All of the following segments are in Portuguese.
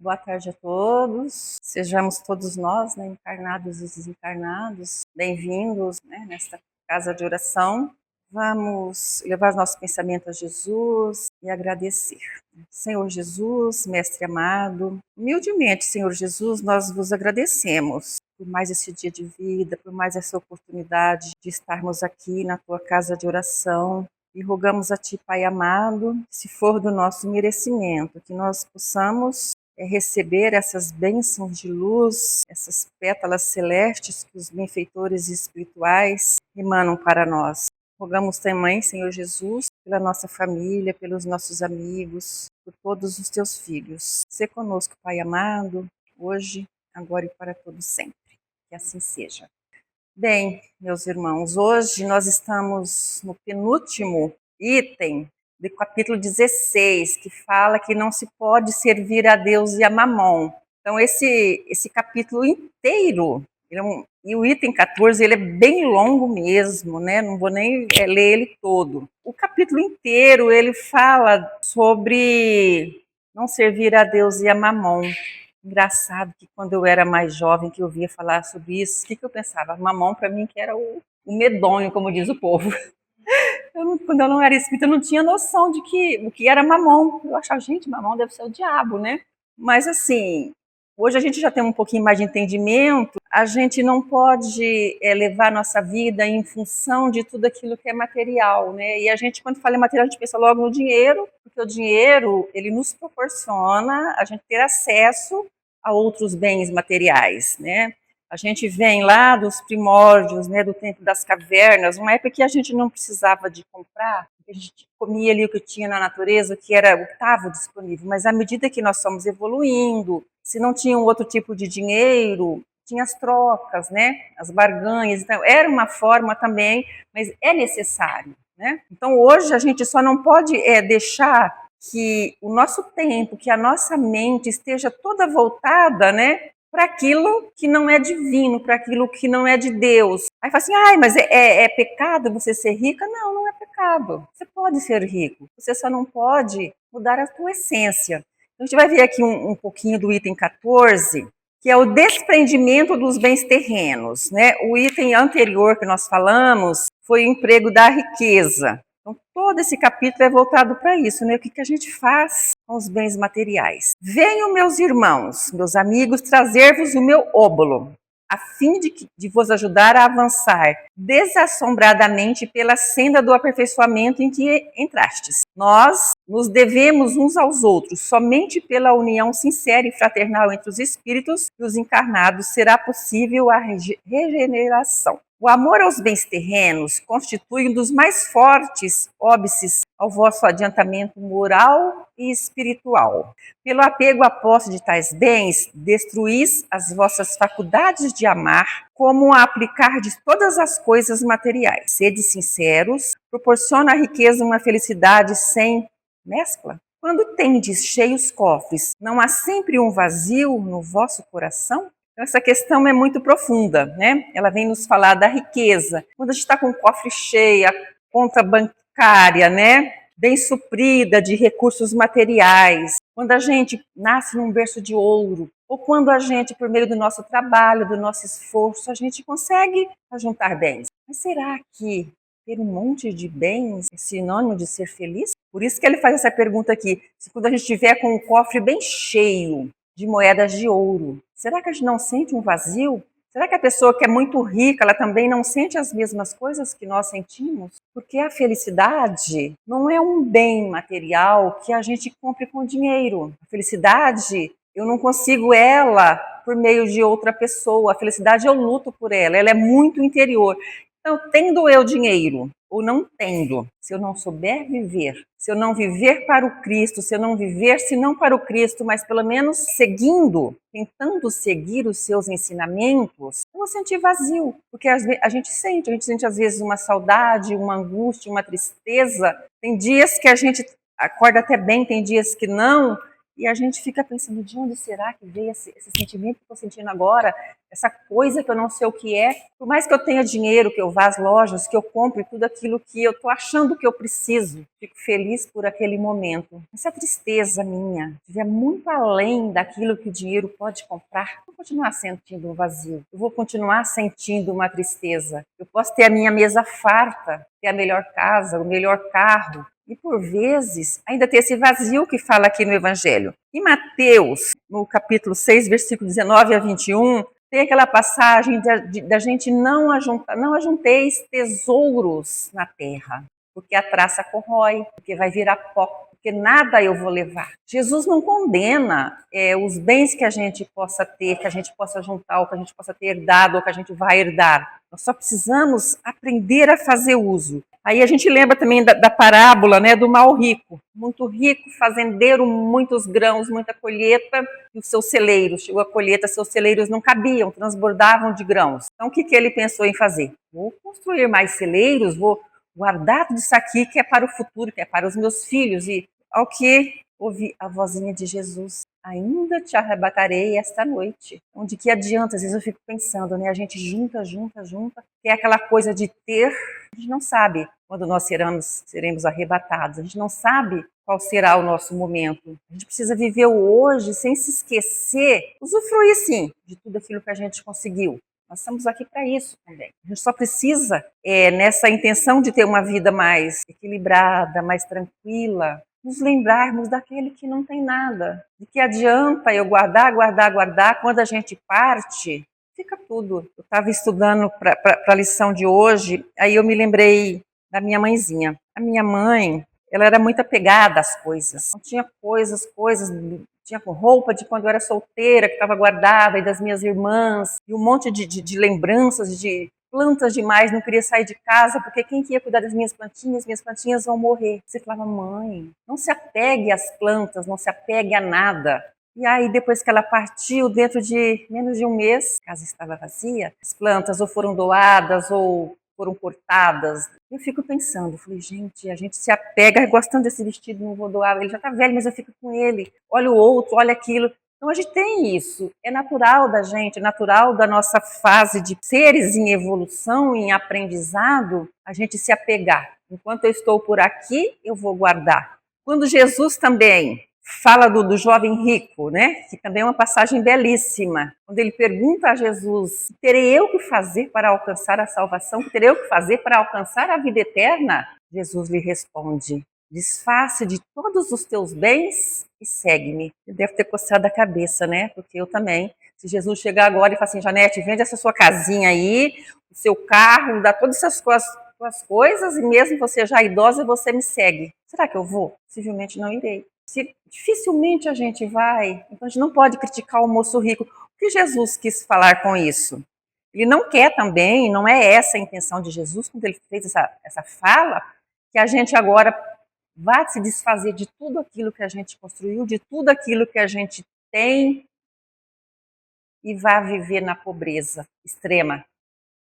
Boa tarde a todos. Sejamos todos nós, encarnados e desencarnados, bem-vindos, nesta casa de oração. Vamos levar nosso pensamento a Jesus e agradecer. Senhor Jesus, Mestre amado, humildemente, Senhor Jesus, nós vos agradecemos por mais esse dia de vida, por mais essa oportunidade de estarmos aqui na tua casa de oração. E rogamos a Ti, Pai amado, se for do nosso merecimento, que nós possamos receber essas bênçãos de luz, essas pétalas celestes que os benfeitores espirituais emanam para nós. Rogamos também, Senhor Jesus, pela nossa família, pelos nossos amigos, por todos os Teus filhos. Sê conosco, Pai amado, hoje, agora e para todo sempre. Que assim seja. Bem, meus irmãos, hoje nós estamos no penúltimo item do capítulo 16, que fala que não se pode servir a Deus e a Mamon. Então, esse capítulo inteiro, e o item 14, ele é bem longo mesmo, não vou nem ler ele todo. O capítulo inteiro, ele fala sobre não servir a Deus e a Mamon. Engraçado que quando eu era mais jovem, que eu ouvia falar sobre isso, o que eu pensava? Mamon para mim que era o medonho, como diz o povo. Quando eu não era espírita, eu não tinha noção de o que era mamon. Eu achava, gente, mamon deve ser o diabo, né? Mas assim, hoje a gente já tem um pouquinho mais de entendimento, a gente não pode levar nossa vida em função de tudo aquilo que é material, né? E a gente, quando fala em material, a gente pensa logo no dinheiro, porque o dinheiro, ele nos proporciona a gente ter acesso a outros bens materiais, né? A gente vem lá dos primórdios, do tempo das cavernas, uma época que a gente não precisava de comprar, a gente comia ali o que tinha na natureza, o que estava disponível, mas à medida que nós fomos evoluindo, se não tinha um outro tipo de dinheiro, tinha as trocas, as barganhas, então era uma forma também, mas é necessário, Então hoje a gente só não pode deixar que o nosso tempo, que a nossa mente esteja toda voltada, para aquilo que não é divino, para aquilo que não é de Deus. Aí fala assim, mas é pecado você ser rica? Não, não é pecado. Você pode ser rico, você só não pode mudar a sua essência. Então, a gente vai ver aqui um pouquinho do item 14, que é o desprendimento dos bens terrenos. O item anterior que nós falamos foi o emprego da riqueza. Então, todo esse capítulo é voltado para isso, O que a gente faz com os bens materiais. Venham, meus irmãos, meus amigos, trazer-vos o meu óbolo, a fim de vos ajudar a avançar desassombradamente pela senda do aperfeiçoamento em que entrastes. Nós nos devemos uns aos outros, somente pela união sincera e fraternal entre os espíritos e os encarnados será possível a regeneração. O amor aos bens terrenos constitui um dos mais fortes óbices ao vosso adiantamento moral e espiritual. Pelo apego à posse de tais bens, destruís as vossas faculdades de amar, como a aplicar de todas as coisas materiais. Sede sinceros, proporciona a riqueza uma felicidade sem mescla. Quando tendes cheios cofres, não há sempre um vazio no vosso coração? Então, essa questão é muito profunda, Ela vem nos falar da riqueza. Quando a gente está com o cofre cheio, a conta bancária, bem suprida de recursos materiais, quando a gente nasce num berço de ouro, ou quando a gente, por meio do nosso trabalho, do nosso esforço, a gente consegue juntar bens. Mas será que ter um monte de bens é sinônimo de ser feliz? Por isso que ele faz essa pergunta aqui. Se quando a gente estiver com o cofre bem cheio de moedas de ouro, será que a gente não sente um vazio? Será que a pessoa que é muito rica, ela também não sente as mesmas coisas que nós sentimos? Porque a felicidade não é um bem material que a gente compre com dinheiro. A felicidade, eu não consigo ela por meio de outra pessoa. A felicidade eu luto por ela é muito interior. Então, tendo eu dinheiro ou não tendo, se eu não souber viver, se eu não viver para o Cristo, se eu não viver, se não para o Cristo, mas pelo menos seguindo, tentando seguir os seus ensinamentos, eu vou sentir vazio, porque a gente sente às vezes uma saudade, uma angústia, uma tristeza. Tem dias que a gente acorda até bem, tem dias que não, E a gente fica pensando, de onde será que veio esse sentimento que estou sentindo agora? Essa coisa que eu não sei o que é. Por mais que eu tenha dinheiro, que eu vá às lojas, que eu compre tudo aquilo que eu estou achando que eu preciso, fico feliz por aquele momento. Essa tristeza minha, estiver muito além daquilo que o dinheiro pode comprar, eu vou continuar sentindo um vazio. Eu vou continuar sentindo uma tristeza. Eu posso ter a minha mesa farta, ter a melhor casa, o melhor carro, e por vezes ainda tem esse vazio que fala aqui no Evangelho. Em Mateus, no capítulo 6, versículo 19 a 21, tem aquela passagem da gente não ajunteis tesouros na terra, porque a traça corrói, porque vai virar pó, porque nada eu vou levar. Jesus não condena os bens que a gente possa ter, que a gente possa juntar, ou que a gente possa ter herdado, ou que a gente vai herdar. Nós só precisamos aprender a fazer uso. Aí a gente lembra também da parábola, né, do mal rico. Muito rico, fazendeiro, muitos grãos, muita colheita, e os seus celeiros. Chegou a colheita, seus celeiros não cabiam, transbordavam de grãos. Então o que ele pensou em fazer? Vou construir mais celeiros, vou guardar tudo isso aqui que é para o futuro, que é para os meus filhos. E ao que ouvi a vozinha de Jesus, ainda te arrebatarei esta noite. Então, de que adianta? Às vezes eu fico pensando, né? A gente junta, que é aquela coisa de ter. A gente não sabe quando nós seremos arrebatados. A gente não sabe qual será o nosso momento. A gente precisa viver o hoje sem se esquecer, usufruir sim de tudo aquilo que a gente conseguiu. Nós estamos aqui para isso também. A gente só precisa, nessa intenção de ter uma vida mais equilibrada, mais tranquila, nos lembrarmos daquele que não tem nada. De que adianta eu guardar, quando a gente parte, fica tudo. Eu estava estudando para a lição de hoje, aí eu me lembrei da minha mãezinha. A minha mãe, ela era muito apegada às coisas. Não tinha coisas, tinha roupa de quando eu era solteira, que estava guardada, e das minhas irmãs, e um monte de lembranças, de plantas demais, não queria sair de casa, porque quem que ia cuidar das minhas plantinhas vão morrer. Você falava, mãe, não se apegue às plantas, não se apegue a nada. E aí, depois que ela partiu, dentro de menos de um mês, a casa estava vazia, as plantas ou foram doadas ou foram cortadas. Eu fico pensando, falei, gente, a gente se apega, gostando desse vestido, não vou doar, ele já está velho, mas eu fico com ele. Olha o outro, olha aquilo. Então a gente tem isso, é natural da gente, é natural da nossa fase de seres em evolução, em aprendizado, a gente se apegar. Enquanto eu estou por aqui, eu vou guardar. Quando Jesus também fala do jovem rico, né? Que também é uma passagem belíssima, quando ele pergunta a Jesus, terei eu que fazer para alcançar a salvação? Terei eu que fazer para alcançar a vida eterna? Jesus lhe responde, desfaça de todos os teus bens e segue-me. Deve ter coçado a cabeça, né? Porque eu também. Se Jesus chegar agora e falar assim, Janete, vende essa sua casinha aí, o seu carro, dá todas essas suas coisas, e mesmo você já idosa, você me segue. Será que eu vou? Possivelmente não irei. Dificilmente a gente vai, então a gente não pode criticar o moço rico. O que Jesus quis falar com isso? Ele não quer também, não é essa a intenção de Jesus, quando ele fez essa fala, que a gente agora vá se desfazer de tudo aquilo que a gente construiu, de tudo aquilo que a gente tem e vá viver na pobreza extrema,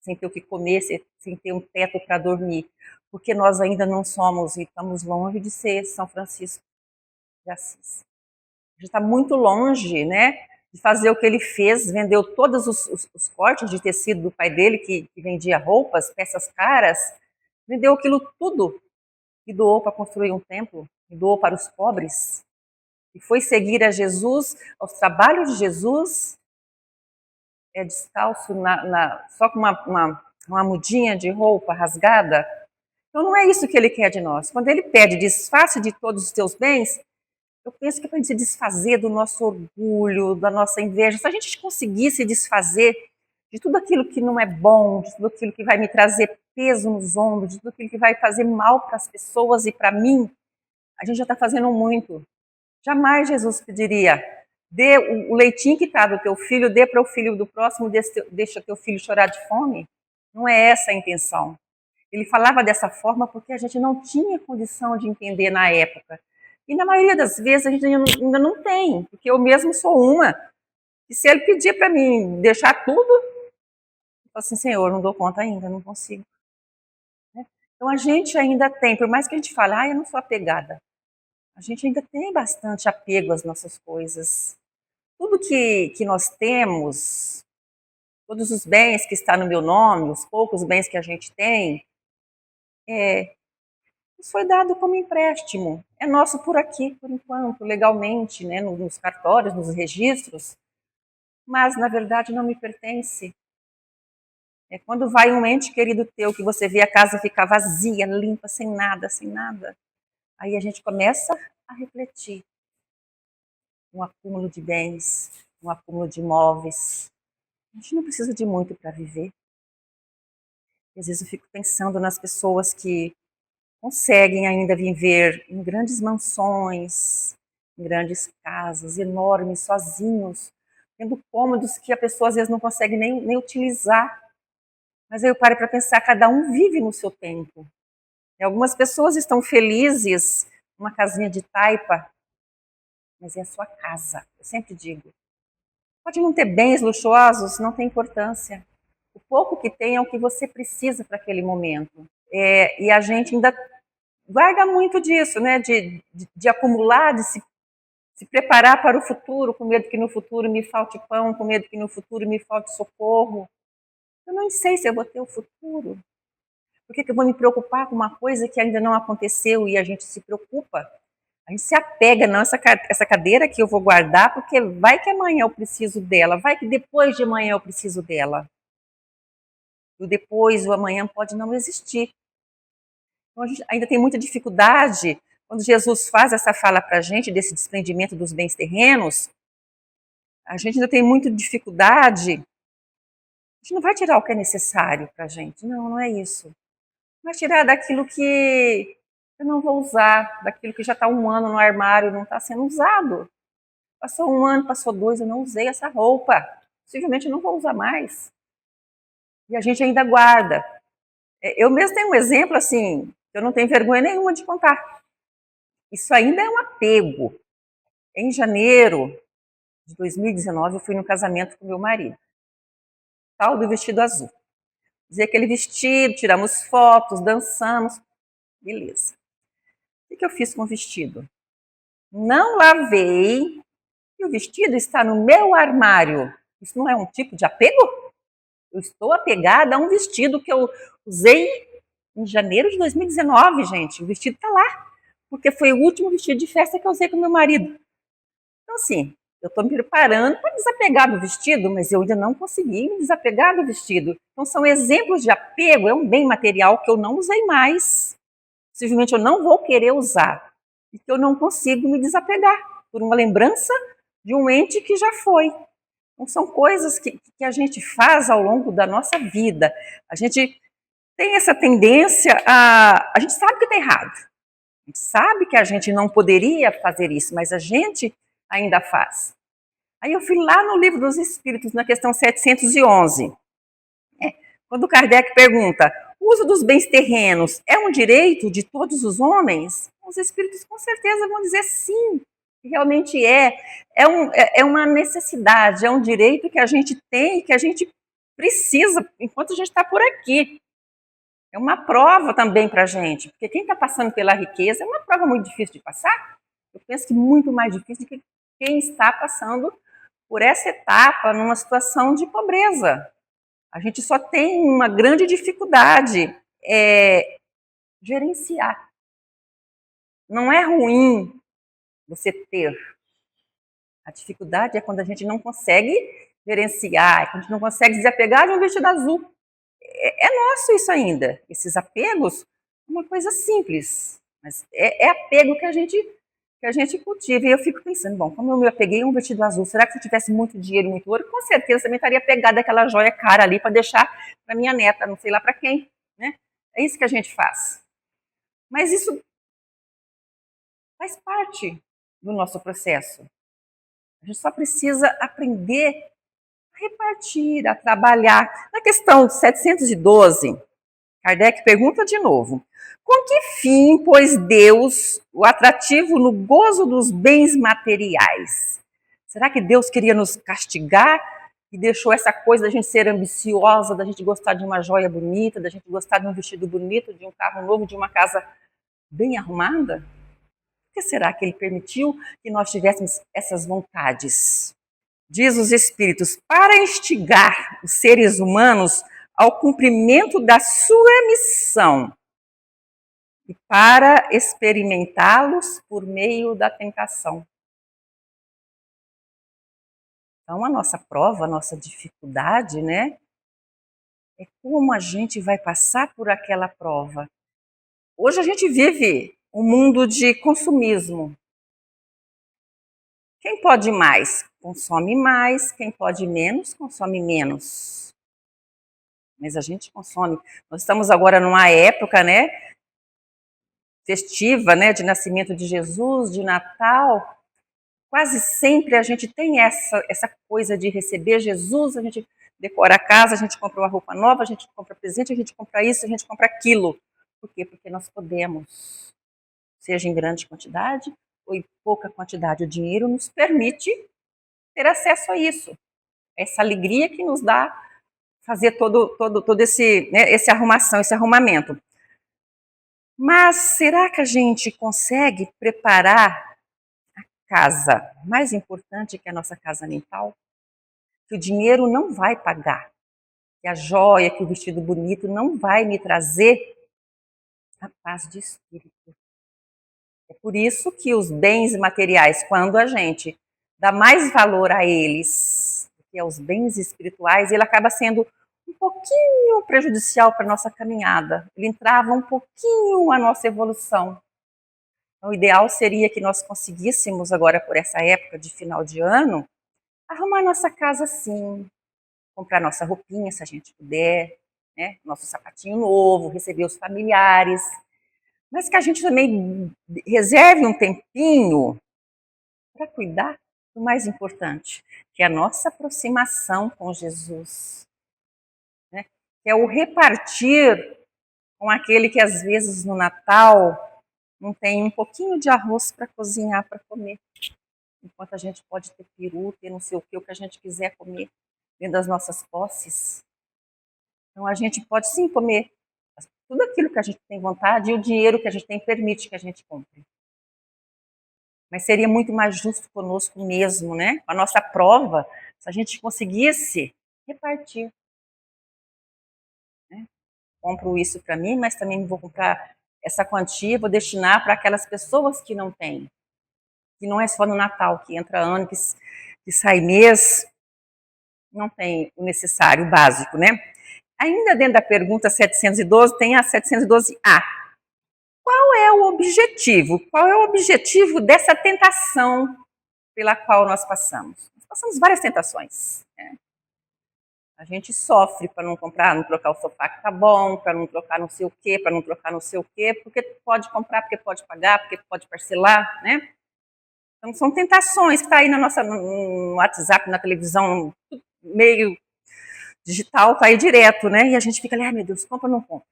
sem ter o que comer, sem ter um teto para dormir, porque nós ainda não somos e estamos longe de ser São Francisco de Assis. Já está muito longe, né, de fazer o que ele fez, vendeu todos os cortes de tecido do pai dele, que vendia roupas, peças caras, vendeu aquilo tudo e doou para construir um templo, e doou para os pobres, e foi seguir a Jesus, aos trabalhos de Jesus, descalço, só com uma mudinha de roupa rasgada. Então não é isso que ele quer de nós. Quando ele pede, desfaça de todos os teus bens, eu penso que é para a gente se desfazer do nosso orgulho, da nossa inveja. Se a gente conseguisse desfazer de tudo aquilo que não é bom, de tudo aquilo que vai me trazer peso nos ombros, de tudo aquilo que vai fazer mal para as pessoas e para mim, a gente já está fazendo muito. Jamais Jesus pediria, dê o leitinho que está do teu filho, dê para o filho do próximo, deixa teu filho chorar de fome. Não é essa a intenção. Ele falava dessa forma porque a gente não tinha condição de entender na época. E na maioria das vezes a gente ainda não tem, porque eu mesmo sou uma. E se ele pedir para mim deixar tudo, eu falo assim, Senhor, não dou conta ainda, não consigo. Então a gente ainda tem, por mais que a gente fale, eu não sou apegada. A gente ainda tem bastante apego às nossas coisas. Tudo que nós temos, todos os bens que estão no meu nome, os poucos bens que a gente tem, nos foi dado como empréstimo. É nosso por aqui, por enquanto, legalmente, né, nos cartórios, nos registros, mas na verdade não me pertence. É quando vai um ente querido teu, que você vê a casa ficar vazia, limpa, sem nada, sem nada. Aí a gente começa a refletir. Um acúmulo de bens, um acúmulo de imóveis. A gente não precisa de muito para viver. E às vezes eu fico pensando nas pessoas que conseguem ainda viver em grandes mansões, em grandes casas, enormes, sozinhos, tendo cômodos que a pessoa às vezes não consegue nem utilizar. Mas aí eu paro para pensar, cada um vive no seu tempo. E algumas pessoas estão felizes numa casinha de taipa, mas é a sua casa. Eu sempre digo, pode não ter bens luxuosos, não tem importância. O pouco que tem é o que você precisa para aquele momento. E a gente ainda guarda muito disso, né? De acumular, de se preparar para o futuro, com medo que no futuro me falte pão, com medo que no futuro me falte socorro. Eu não sei se eu vou ter o futuro. Por que eu vou me preocupar com uma coisa que ainda não aconteceu e a gente se preocupa? A gente se apega, não, essa cadeira que eu vou guardar, porque vai que amanhã eu preciso dela, vai que depois de amanhã eu preciso dela. O depois, o amanhã pode não existir. Então a gente ainda tem muita dificuldade, quando Jesus faz essa fala para a gente, desse desprendimento dos bens terrenos, a gente ainda tem muita dificuldade. A gente não vai tirar o que é necessário para a gente, não é isso. Vai tirar daquilo que eu não vou usar, daquilo que já está 1 ano no armário e não está sendo usado. Passou 1 ano, passou 2, eu não usei essa roupa. Possivelmente eu não vou usar mais. E a gente ainda guarda. Eu mesmo tenho um exemplo assim, eu não tenho vergonha nenhuma de contar. Isso ainda é um apego. Em janeiro de 2019, eu fui no casamento com meu marido. Tal do vestido azul. Usei aquele vestido, tiramos fotos, dançamos. Beleza. O que eu fiz com o vestido? Não lavei e o vestido está no meu armário. Isso não é um tipo de apego? Eu estou apegada a um vestido que eu usei em janeiro de 2019, gente. O vestido está lá, porque foi o último vestido de festa que eu usei com meu marido. Então, assim, eu estou me preparando para desapegar do vestido, mas eu ainda não consegui me desapegar do vestido. Então, são exemplos de apego, é um bem material que eu não usei mais. Possivelmente eu não vou querer usar e que eu não consigo me desapegar por uma lembrança de um ente que já foi. Então, são coisas que a gente faz ao longo da nossa vida. A gente tem essa tendência a gente sabe que está errado. A gente sabe que a gente não poderia fazer isso, mas a gente ainda faz. Aí eu fui lá no Livro dos Espíritos, na questão 711. Quando Kardec pergunta, o uso dos bens terrenos é um direito de todos os homens? Os espíritos com certeza vão dizer sim, realmente é. É uma necessidade, é um direito que a gente tem, que a gente precisa enquanto a gente está por aqui. É uma prova também para a gente, porque quem está passando pela riqueza é uma prova muito difícil de passar. Eu penso que muito mais difícil do que quem está passando por essa etapa numa situação de pobreza. A gente só tem uma grande dificuldade, gerenciar. Não é ruim você ter. A dificuldade é quando a gente não consegue gerenciar, quando a gente não consegue desapegar de um vestido azul. É nosso isso ainda. Esses apegos, uma coisa simples, mas é apego que a gente cultiva. E eu fico pensando, bom, como eu me apeguei a um vestido azul, será que se eu tivesse muito dinheiro, muito ouro, com certeza também estaria pegada aquela joia cara ali para deixar para minha neta, não sei lá para quem, né? É isso que a gente faz. Mas isso faz parte do nosso processo. A gente só precisa aprender a repartir, a trabalhar. Na questão 712, Kardec pergunta de novo: com que fim pôs Deus o atrativo no gozo dos bens materiais? Será que Deus queria nos castigar e deixou essa coisa da gente ser ambiciosa, da gente gostar de uma joia bonita, da gente gostar de um vestido bonito, de um carro novo, de uma casa bem arrumada? Por que será que ele permitiu que nós tivéssemos essas vontades? Diz os Espíritos, para instigar os seres humanos ao cumprimento da sua missão e para experimentá-los por meio da tentação. Então, a nossa prova, a nossa dificuldade, né, é como a gente vai passar por aquela prova. Hoje a gente vive um mundo de consumismo. Quem pode mais, consome mais. Quem pode menos, consome menos. Mas a gente consome. Nós estamos agora numa época, né, festiva, né, de nascimento de Jesus, de Natal. Quase sempre a gente tem essa coisa de receber Jesus, a gente decora a casa, a gente compra uma roupa nova, a gente compra presente, a gente compra isso, a gente compra aquilo. Por quê? Porque nós podemos, seja em grande quantidade ou em pouca quantidade. O dinheiro nos permite ter acesso a isso. Essa alegria que nos dá fazer todo esse, né, esse arrumamento. Mas será que a gente consegue preparar a casa mais importante que a nossa casa mental? Que o dinheiro não vai pagar, que a joia, que o vestido bonito não vai me trazer a paz de espírito. É por isso que os bens materiais, quando a gente dá mais valor a eles do que aos bens espirituais, ele acaba sendo um pouquinho prejudicial para a nossa caminhada. Ele entrava um pouquinho a nossa evolução. Então, o ideal seria que nós conseguíssemos agora, por essa época de final de ano, arrumar nossa casa assim, comprar nossa roupinha, se a gente puder, né? Nosso sapatinho novo, receber os familiares, mas que a gente também reserve um tempinho para cuidar do mais importante, que é a nossa aproximação com Jesus, né? Que é o repartir com aquele que às vezes no Natal não tem um pouquinho de arroz para cozinhar, para comer, enquanto a gente pode ter peru, ter não sei o que a gente quiser comer dentro das nossas posses. Então a gente pode sim comer tudo aquilo que a gente tem vontade e o dinheiro que a gente tem permite que a gente compre. Mas seria muito mais justo conosco mesmo, né? A nossa prova, se a gente conseguisse repartir. Né? Compro isso para mim, mas também vou comprar essa quantia, vou destinar para aquelas pessoas que não têm. Que não é só no Natal, que entra ano, que sai mês, não tem o necessário, o básico, né? Ainda dentro da pergunta 712, tem a 712A. Qual é o objetivo? Qual é o objetivo dessa tentação pela qual nós passamos? Nós passamos várias tentações. Né? A gente sofre para não comprar, não trocar o sofá que tá bom, para não trocar não sei o quê, para não trocar não sei o quê, porque pode comprar, porque pode pagar, porque pode parcelar, né? Então são tentações que está aí no WhatsApp, na televisão, meio digital, está aí direto, né? E a gente fica ali, ai meu Deus, compra ou não compra?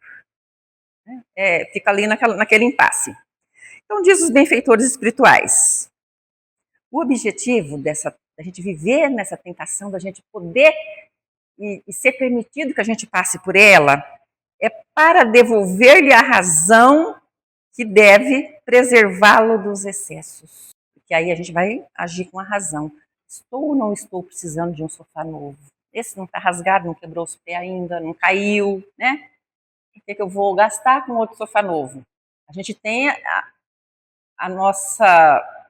Fica ali naquele impasse. Então, diz os benfeitores espirituais, o objetivo da gente viver nessa tentação, da gente poder e ser permitido que a gente passe por ela, é para devolver-lhe a razão que deve preservá-lo dos excessos. Porque aí a gente vai agir com a razão. Estou ou não estou precisando de um sofá novo? Esse não está rasgado, não quebrou os pés ainda, não caiu, né? O que eu vou gastar com outro sofá novo? A gente tem a nossa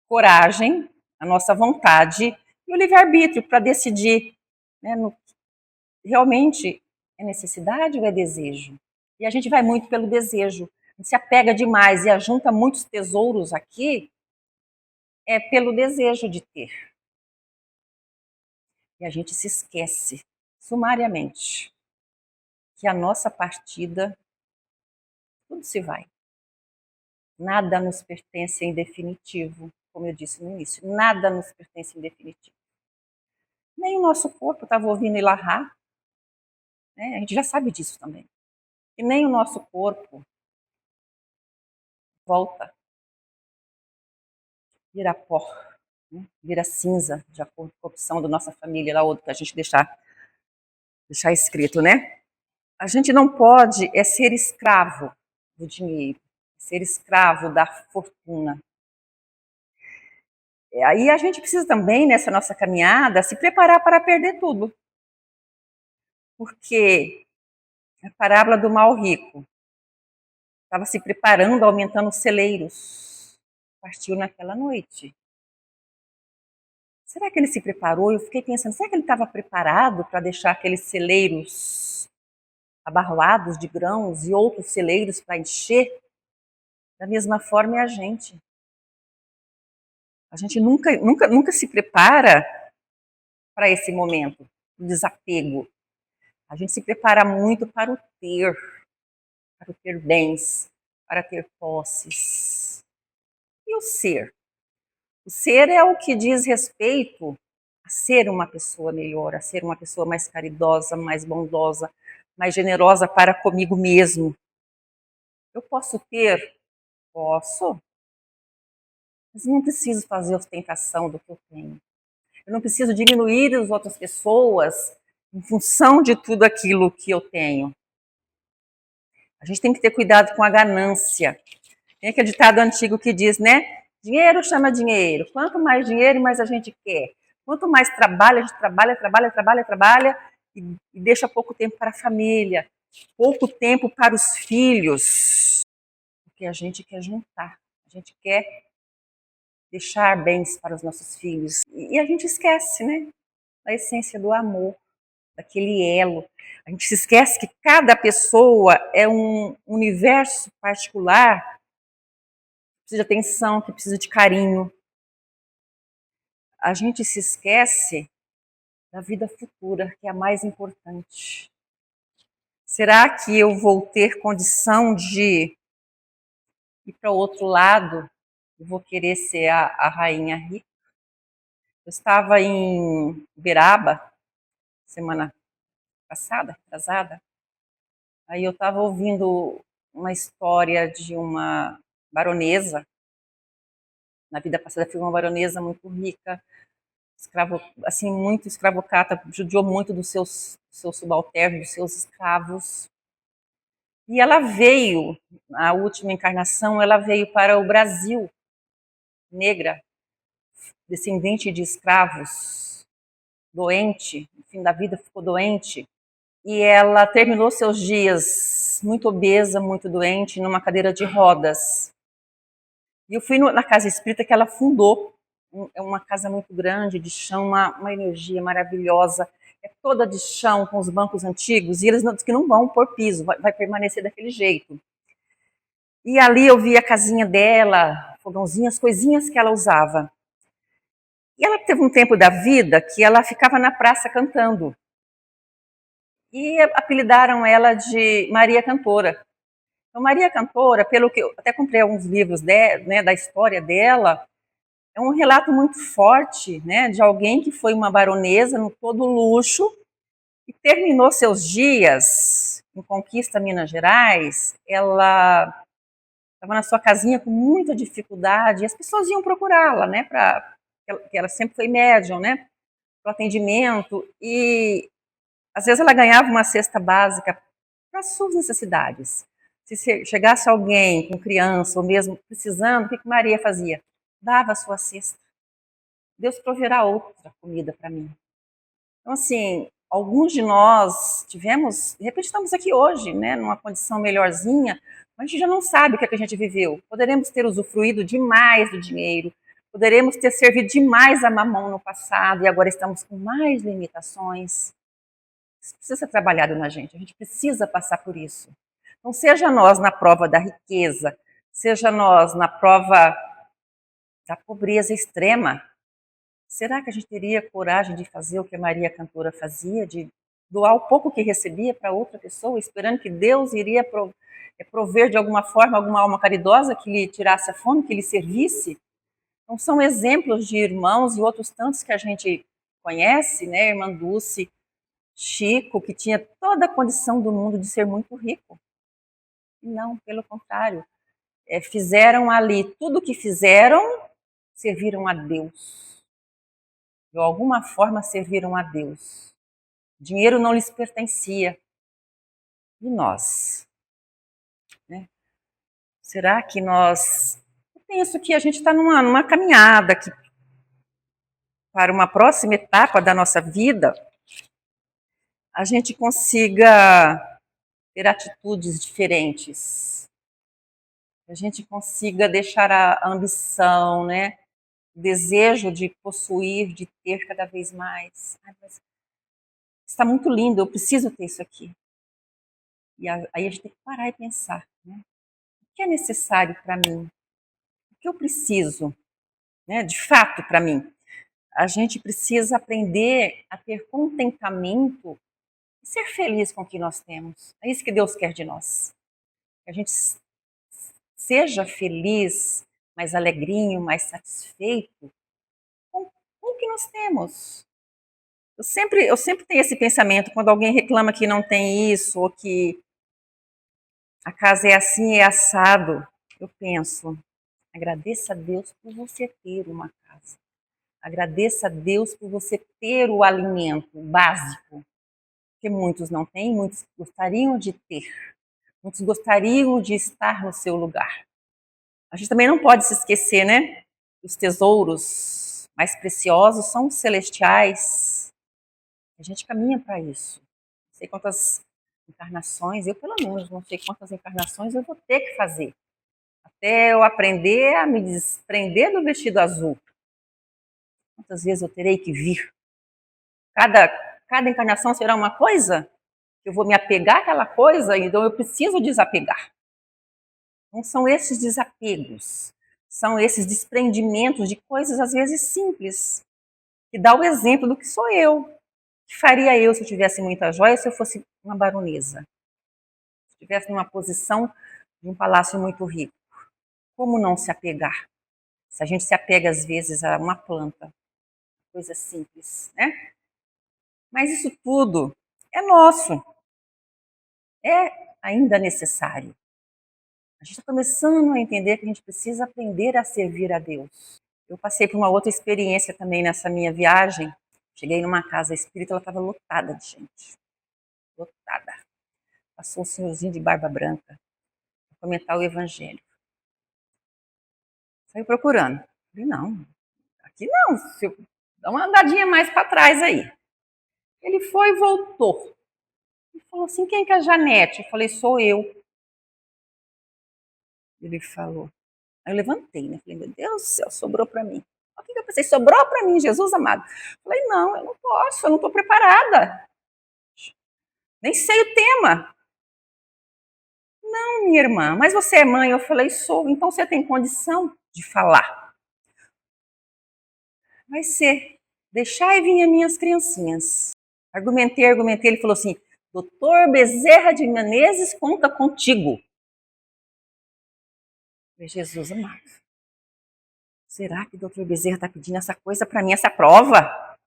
coragem, a nossa vontade e o livre-arbítrio para decidir, né, realmente é necessidade ou é desejo? E a gente vai muito pelo desejo. A gente se apega demais e ajunta muitos tesouros aqui pelo desejo de ter. E a gente se esquece, sumariamente, que a nossa partida, tudo se vai. Nada nos pertence em definitivo, como eu disse no início. Nada nos pertence em definitivo. Nem o nosso corpo, estava ouvindo Ilahá, né? A gente já sabe disso também. E nem o nosso corpo volta, vira pó, né? Vira cinza, de acordo com a opção da nossa família, lá outra que a gente deixar escrito, né? A gente não pode ser escravo do dinheiro, ser escravo da fortuna. Aí a gente precisa também, nessa nossa caminhada, se preparar para perder tudo. Porque a parábola do mal rico estava se preparando, aumentando os celeiros. Partiu naquela noite. Será que ele se preparou? Eu fiquei pensando, será que ele estava preparado para deixar aqueles celeiros abarroados de grãos e outros celeiros para encher? Da mesma forma é a gente. A gente nunca se prepara para esse momento do desapego. A gente se prepara muito para o ter bens, para ter posses. E o ser? O ser é o que diz respeito a ser uma pessoa melhor, a ser uma pessoa mais caridosa, mais bondosa, mais generosa para comigo mesmo. Eu posso ter? Posso. Mas não preciso fazer ostentação do que eu tenho. Eu não preciso diminuir as outras pessoas em função de tudo aquilo que eu tenho. A gente tem que ter cuidado com a ganância. Tem aquele ditado antigo que diz, né? Dinheiro chama dinheiro. Quanto mais dinheiro, mais a gente quer. Quanto mais trabalha, a gente trabalha e deixa pouco tempo para a família, pouco tempo para os filhos. Porque a gente quer juntar, a gente quer deixar bens para os nossos filhos. E a gente esquece, né? Da essência do amor, daquele elo. A gente se esquece que cada pessoa é um universo particular, que precisa de atenção, que precisa de carinho. A gente se esquece da vida futura, que é a mais importante. Será que eu vou ter condição de ir para o outro lado? Eu vou querer ser a rainha rica? Eu estava em Uberaba, semana passada, atrasada. Aí eu estava ouvindo uma história de uma baronesa. Na vida passada foi uma baronesa muito rica, assim, muito escravocrata, judiou muito dos seus subalternos, dos seus escravos. E ela veio, a última encarnação, ela veio para o Brasil, negra, descendente de escravos, doente, no fim da vida ficou doente. E ela terminou seus dias muito obesa, muito doente, numa cadeira de rodas. E eu fui na casa espírita que ela fundou. É uma casa muito grande, de chão, uma energia maravilhosa. É toda de chão, com os bancos antigos, e eles não, que não vão pôr piso, vai permanecer daquele jeito. E ali eu vi a casinha dela, fogãozinho, as coisinhas que ela usava. E ela teve um tempo da vida que ela ficava na praça cantando. E apelidaram ela de Maria Cantora. Então, Maria Cantora, pelo que eu até comprei alguns livros né, da história dela, é um relato muito forte, né, de alguém que foi uma baronesa no todo luxo e terminou seus dias em Conquista, Minas Gerais. Ela estava na sua casinha com muita dificuldade e as pessoas iam procurá-la, né, que ela sempre foi médium, né, para o atendimento, e às vezes ela ganhava uma cesta básica para as suas necessidades. Se chegasse alguém com criança ou mesmo precisando, o que Maria fazia? Dava a sua cesta. Deus proverá outra comida para mim. Então, assim, alguns de nós tivemos, de repente estamos aqui hoje, né, numa condição melhorzinha, mas a gente já não sabe o que, é que a gente viveu. Poderemos ter usufruído demais do dinheiro, poderemos ter servido demais a mamão no passado e agora estamos com mais limitações. Isso precisa ser trabalhado na gente, a gente precisa passar por isso. Então, seja nós na prova da riqueza, seja nós na prova da pobreza extrema, será que a gente teria coragem de fazer o que a Maria Cantora fazia, de doar o pouco que recebia para outra pessoa, esperando que Deus iria prover de alguma forma alguma alma caridosa que lhe tirasse a fome, que lhe servisse? Então, são exemplos de irmãos e outros tantos que a gente conhece, né? Irmã Dulce, Chico, que tinha toda a condição do mundo de ser muito rico. Não, pelo contrário. Fizeram ali tudo o que fizeram, serviram a Deus. De alguma forma serviram a Deus. Dinheiro não lhes pertencia. E nós? Né? Será que eu penso que a gente está numa caminhada que, para uma próxima etapa da nossa vida, a gente consiga ter atitudes diferentes, a gente consiga deixar a ambição, né? O desejo de possuir, de ter cada vez mais. Ai, mas está muito lindo, eu preciso ter isso aqui. E aí a gente tem que parar e pensar, né? O que é necessário para mim? O que eu preciso, né? De fato, para mim. A gente precisa aprender a ter contentamento e ser feliz com o que nós temos. É isso que Deus quer de nós. Que a gente seja feliz, mais alegrinho, mais satisfeito com o que nós temos. Eu sempre tenho esse pensamento, quando alguém reclama que não tem isso, ou que a casa é assim, é assado, eu penso, agradeça a Deus por você ter uma casa. Agradeça a Deus por você ter o alimento básico, que muitos não têm, muitos gostariam de ter. Muitos gostariam de estar no seu lugar. A gente também não pode se esquecer, né? Os tesouros mais preciosos são os celestiais. A gente caminha para isso. Não sei quantas encarnações, eu pelo menos não sei quantas encarnações eu vou ter que fazer. Até eu aprender a me desprender do vestido azul. Quantas vezes eu terei que vir? Cada encarnação será uma coisa? Eu vou me apegar àquela coisa, então eu preciso desapegar. Não são esses desapegos, são esses desprendimentos de coisas às vezes simples, que dá o exemplo do que sou eu. O que faria eu se eu tivesse muita joia, se eu fosse uma baronesa? Se eu estivesse numa posição de um palácio muito rico? Como não se apegar? Se a gente se apega às vezes a uma planta, coisa simples, né? Mas isso tudo é nosso, é ainda necessário. A gente está começando a entender que a gente precisa aprender a servir a Deus. Eu passei por uma outra experiência também nessa minha viagem. Cheguei numa casa espírita, ela estava lotada de gente. Lotada. Passou um senhorzinho de barba branca para comentar o evangelho. Saiu procurando. Falei, não, aqui não. Dá uma andadinha mais para trás aí. Ele foi e voltou. Ele falou assim, quem que é a Janete? Eu falei, sou eu. Ele falou. Aí eu levantei, né? Falei, meu Deus do céu, sobrou para mim. O que eu pensei? Sobrou para mim, Jesus amado. Falei, não, eu não posso, eu não estou preparada. Nem sei o tema. Não, minha irmã, mas você é mãe? Eu falei, sou. Então você tem condição de falar. Vai ser. Deixai vir as minhas criancinhas. Argumentei. Ele falou assim, doutor Bezerra de Menezes conta contigo. Falei, Jesus amado. Será que o doutor Bezerra está pedindo essa coisa para mim, essa prova?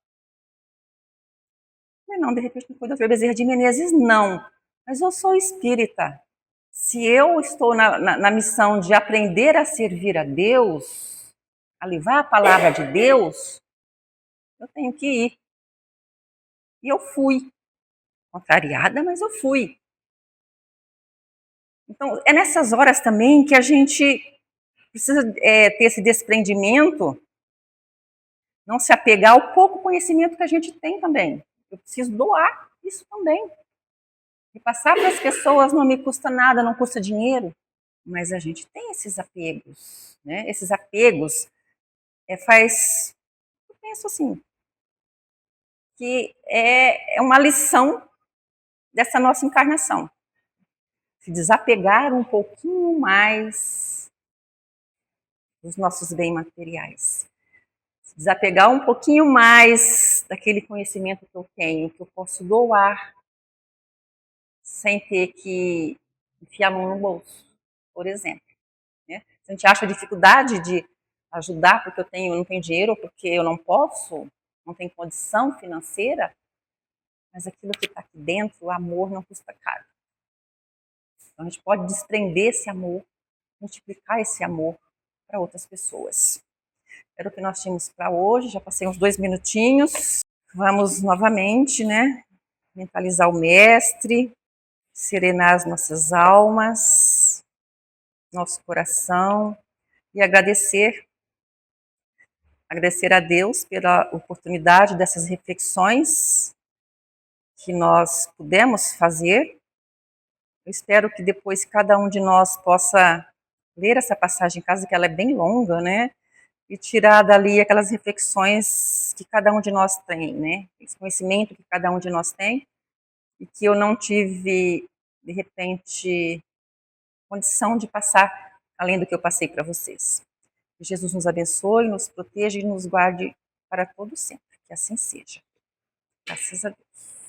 Não, de repente não foi o doutor Bezerra de Menezes, não. Mas eu sou espírita. Se eu estou na missão de aprender a servir a Deus, a levar a palavra de Deus, eu tenho que ir. E eu fui. Contrariada, mas eu fui. Então, é nessas horas também que a gente precisa ter esse desprendimento, não se apegar ao pouco conhecimento que a gente tem também. Eu preciso doar isso também. E passar para as pessoas não me custa nada, não custa dinheiro. Mas a gente tem esses apegos, né? Esses apegos eu penso assim, que é uma lição dessa nossa encarnação. Se desapegar um pouquinho mais dos nossos bens materiais. Se desapegar um pouquinho mais daquele conhecimento que eu tenho, que eu posso doar, sem ter que enfiar a mão no bolso, por exemplo. Né? Se a gente acha dificuldade de ajudar porque eu não tenho dinheiro, ou porque eu não posso, não tenho condição financeira, mas aquilo que está aqui dentro, o amor não custa caro. Então a gente pode desprender esse amor, multiplicar esse amor para outras pessoas. Era o que nós tínhamos para hoje, já passei uns 2 minutinhos. Vamos novamente, né? Mentalizar o mestre, serenar as nossas almas, nosso coração e agradecer a Deus pela oportunidade dessas reflexões que nós pudemos fazer. Eu espero que depois cada um de nós possa ler essa passagem em casa, que ela é bem longa, né? E tirar dali aquelas reflexões que cada um de nós tem, né? Esse conhecimento que cada um de nós tem e que eu não tive, de repente, condição de passar além do que eu passei para vocês. Que Jesus nos abençoe, nos proteja e nos guarde para todo sempre. Que assim seja. Graças a Deus.